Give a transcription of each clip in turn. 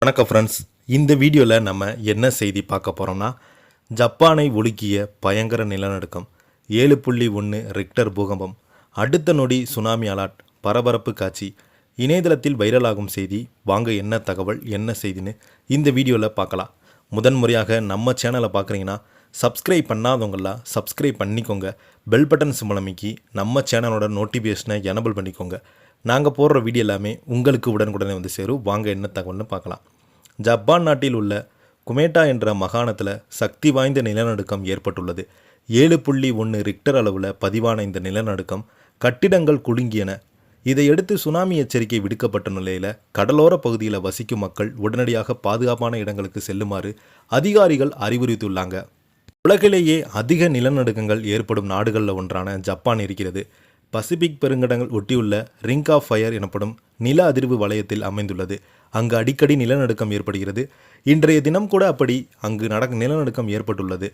வணக்கம் ஃப்ரெண்ட்ஸ், இந்த வீடியோவில் நம்ம என்ன செய்தி பார்க்க போகிறோம்னா, ஜப்பானை உலுக்கிய பயங்கர நிலநடுக்கம், 7.1 ரிக்டர் பூகம்பம், அடுத்த நொடி சுனாமி அலர்ட், பரபரப்பு காட்சி, இணையதளத்தில் வைரலாகும் செய்தி. வாங்க என்ன தகவல் என்ன செய்தின்னு இந்த வீடியோவில் பார்க்கலாம். முதன்முறையாக நம்ம சேனலை பார்க்குறீங்கன்னா சப்ஸ்கிரைப் பண்ணாதவங்களாம் சப்ஸ்கிரைப் பண்ணிக்கோங்க. பெல் பட்டன் சிம்பல் அமைக்கி நம்ம சேனலோட நோட்டிஃபிகேஷனை எனபிள் பண்ணிக்கோங்க. நாங்கள் போடுற வீடியோ எல்லாமே உங்களுக்கு உடனுக்குடனே வந்து சேரும். வாங்க என்ன தகவல்னு பார்க்கலாம். ஜப்பான் நாட்டில் உள்ள குமேட்டா என்ற மாகாணத்தில் சக்தி வாய்ந்த நிலநடுக்கம் ஏற்பட்டுள்ளது. 7.1 ரிக்டர் அளவில் பதிவான இந்த நிலநடுக்கம் கட்டிடங்கள் குலுங்கியன. இதையடுத்து சுனாமி எச்சரிக்கை விடுக்கப்பட்ட நிலையில் கடலோர பகுதியில் வசிக்கும் மக்கள் உடனடியாக பாதுகாப்பான இடங்களுக்கு செல்லுமாறு அதிகாரிகள் அறிவுறுத்தியுள்ளாங்க. உலகிலேயே அதிக நிலநடுக்கங்கள் ஏற்படும் நாடுகளில் ஒன்றான ஜப்பான் இருக்கிறது. பசிபிக் பெருங்கடங்கள் ஒட்டியுள்ள ரிங் ஆஃப் ஃபயர் எனப்படும் நில அதிர்வு வலயத்தில் அமைந்துள்ளது. அங்கு அடிக்கடி நிலநடுக்கம் ஏற்படுகிறது. இன்றைய தினம் கூட அப்படி அங்கு நிலநடுக்கம் ஏற்பட்டுள்ளது.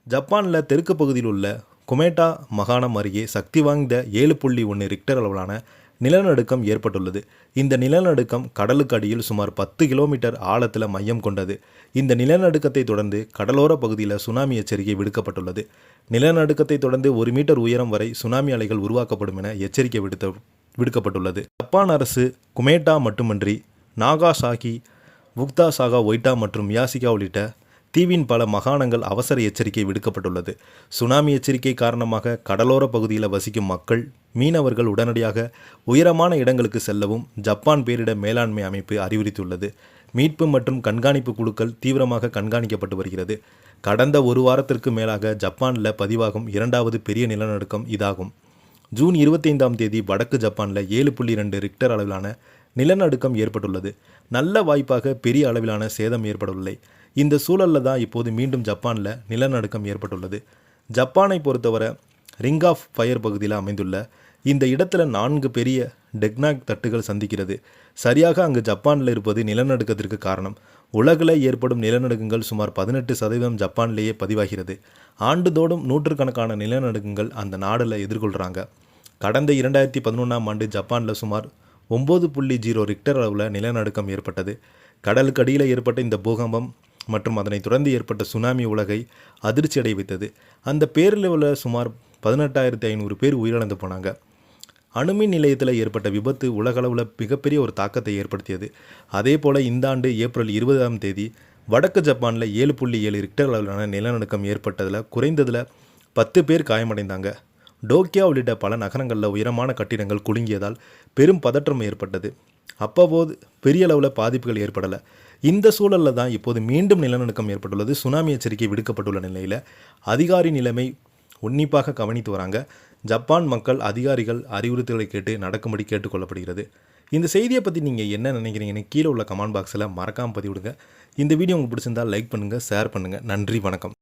ஜப்பானில் தெற்கு பகுதியில் உள்ள குமேட்டா மாகாணம் அருகே சக்தி வாய்ந்த 7.1 ரிக்டர் அளவிலான நிலநடுக்கம் ஏற்பட்டுள்ளது. இந்த நிலநடுக்கம் கடலுக்கு அடியில் சுமார் 10 கிலோமீட்டர் ஆழத்தில் மையம் கொண்டது. இந்த நிலநடுக்கத்தை தொடர்ந்து கடலோர பகுதியில் சுனாமி எச்சரிக்கை விடுக்கப்பட்டுள்ளது. நிலநடுக்கத்தை தொடர்ந்து 1 மீட்டர் உயரம் வரை சுனாமி அலைகள் உருவாக்கப்படும் என எச்சரிக்கை விடுக்கப்பட்டுள்ளது. ஜப்பான் அரசு குமேட்டா மட்டுமின்றி நாகாசாகி, புக்தாசாகா, ஒய்டா மற்றும் மியாசிகா உள்ளிட்ட தீவின் பல மாகாணங்கள் அவசர எச்சரிக்கை விடுக்கப்பட்டுள்ளது. சுனாமி எச்சரிக்கை காரணமாக கடலோர பகுதியில் வசிக்கும் மக்கள், மீனவர்கள் உடனடியாக உயரமான இடங்களுக்கு செல்லவும் ஜப்பான் பேரிடர் மேலாண்மை அமைப்பு அறிவுறுத்தியுள்ளது. மீட்பு மற்றும் கண்காணிப்பு குழுக்கள் தீவிரமாக கண்காணிக்கப்பட்டு வருகிறது. கடந்த ஒரு வாரத்திற்கு மேலாக ஜப்பானில் பதிவாகும் 2வது பெரிய நிலநடுக்கம் இதாகும். ஜூன் 25ஆம் தேதி வடக்கு ஜப்பானில் 7.2 ரிக்டர் அளவிலான நிலநடுக்கம் ஏற்பட்டுள்ளது. நல்ல வாய்ப்பாக பெரிய அளவிலான சேதம் ஏற்படவில்லை. இந்த சூழலில் தான் இப்போது மீண்டும் ஜப்பானில் நிலநடுக்கம் ஏற்பட்டுள்ளது. ஜப்பானை பொறுத்தவரை ரிங் ஆஃப் ஃபயர் பகுதியில் அமைந்துள்ள இந்த இடத்துல 4 பெரிய டெக்னாக் தட்டுகள் சந்திக்கிறது. சரியாக அங்கு ஜப்பானில் இருப்பது நிலநடுக்கத்திற்கு காரணம். உலகில் ஏற்படும் நிலநடுக்கங்கள் சுமார் 18% ஜப்பானிலேயே பதிவாகிறது. ஆண்டுதோறும் நூற்றுக்கணக்கான நிலநடுக்கங்கள் அந்த நாடில் எதிர்கொள்கிறாங்க. கடந்த 2011ஆம் ஆண்டு ஜப்பானில் சுமார் 9.0 ரிக்டர் அளவில் நிலநடுக்கம் ஏற்பட்டது. கடலுக்கு அடியில் ஏற்பட்ட இந்த பூகம்பம் மற்றும் அதனை தொடர்ந்து ஏற்பட்ட சுனாமி உலகை அதிர்ச்சி அடைய வைத்தது. அந்த பேரளவில் சுமார் 18,500 பேர் உயிரிழந்து போனாங்க. அணுமின் நிலையத்தில் ஏற்பட்ட விபத்து உலகளவில் மிகப்பெரிய ஒரு தாக்கத்தை ஏற்படுத்தியது. அதே போல் இந்த ஆண்டு ஏப்ரல் 20ஆம் தேதி வடக்கு ஜப்பானில் 7.7 ரிக்டர் அளவிலான நிலநடுக்கம் ஏற்பட்டதில் குறைந்ததில் 10 பேர் காயமடைந்தாங்க. டோக்கியோ உள்ளிட்ட பல நகரங்களில் உயரமான கட்டிடங்கள் குலுங்கியதால் பெரும் பதற்றம் ஏற்பட்டது. அப்போது பெரிய அளவில் பாதிப்புகள் ஏற்படலை. இந்த சூழலில் தான் இப்போது மீண்டும் நிலநடுக்கம் ஏற்பட்டுள்ளது. சுனாமி எச்சரிக்கை விடுக்கப்பட்டுள்ள நிலையில் அதிகாரி நிலைமை உன்னிப்பாக கவனித்து வராங்க. ஜப்பான் மக்கள் அதிகாரிகள் அறிவுறுத்தல்களை கேட்டு நடக்கும்படி கேட்டுக்கொள்ளப்படுகிறது. இந்த செய்தியை பற்றி நீங்கள் என்ன நினைக்கிறீங்கன்னு கீழே உள்ள கமெண்ட் பாக்ஸில் மறக்காமல் பதிவிடுங்க. இந்த வீடியோ உங்களுக்கு பிடிச்சிருந்தால் லைக் பண்ணுங்கள், ஷேர் பண்ணுங்கள். நன்றி, வணக்கம்.